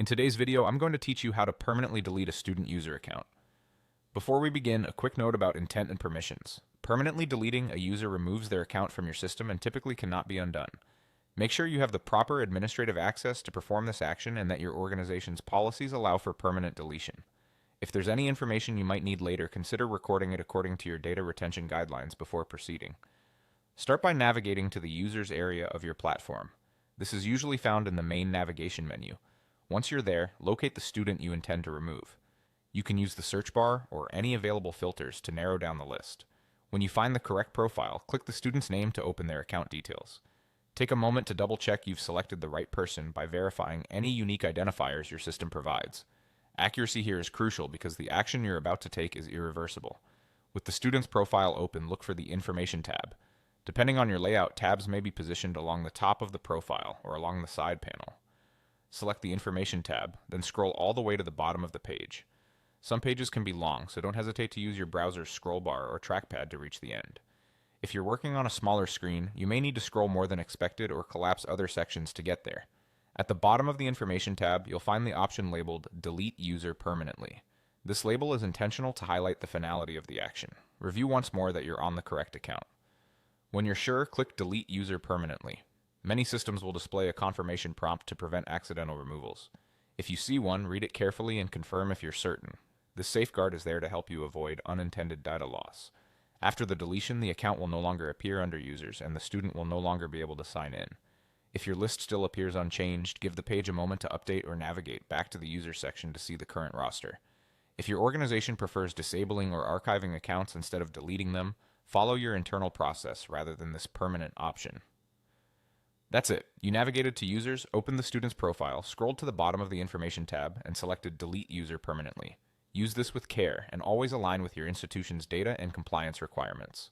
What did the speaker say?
In today's video, I'm going to teach you how to permanently delete a student user account. Before we begin, a quick note about intent and permissions. Permanently deleting a user removes their account from your system and typically cannot be undone. Make sure you have the proper administrative access to perform this action and that your organization's policies allow for permanent deletion. If there's any information you might need later, consider recording it according to your data retention guidelines before proceeding. Start by navigating to the users area of your platform. This is usually found in the main navigation menu. Once you're there, locate the student you intend to remove. You can use the search bar or any available filters to narrow down the list. When you find the correct profile, click the student's name to open their account details. Take a moment to double check you've selected the right person by verifying any unique identifiers your system provides. Accuracy here is crucial because the action you're about to take is irreversible. With the student's profile open, look for the Information tab. Depending on your layout, tabs may be positioned along the top of the profile or along the side panel. Select the Information tab, then scroll all the way to the bottom of the page. Some pages can be long, so don't hesitate to use your browser's scroll bar or trackpad to reach the end. If you're working on a smaller screen, you may need to scroll more than expected or collapse other sections to get there. At the bottom of the Information tab, you'll find the option labeled Delete User Permanently. This label is intentional to highlight the finality of the action. Review once more that you're on the correct account. When you're sure, click Delete User Permanently. Many systems will display a confirmation prompt to prevent accidental removals. If you see one, read it carefully and confirm if you're certain. This safeguard is there to help you avoid unintended data loss. After the deletion, the account will no longer appear under users, and the student will no longer be able to sign in. If your list still appears unchanged, give the page a moment to update or navigate back to the Users section to see the current roster. If your organization prefers disabling or archiving accounts instead of deleting them, follow your internal process rather than this permanent option. That's it. You navigated to Users, opened the student's profile, scrolled to the bottom of the Information tab, and selected Delete User Permanently. Use this with care and always align with your institution's data and compliance requirements.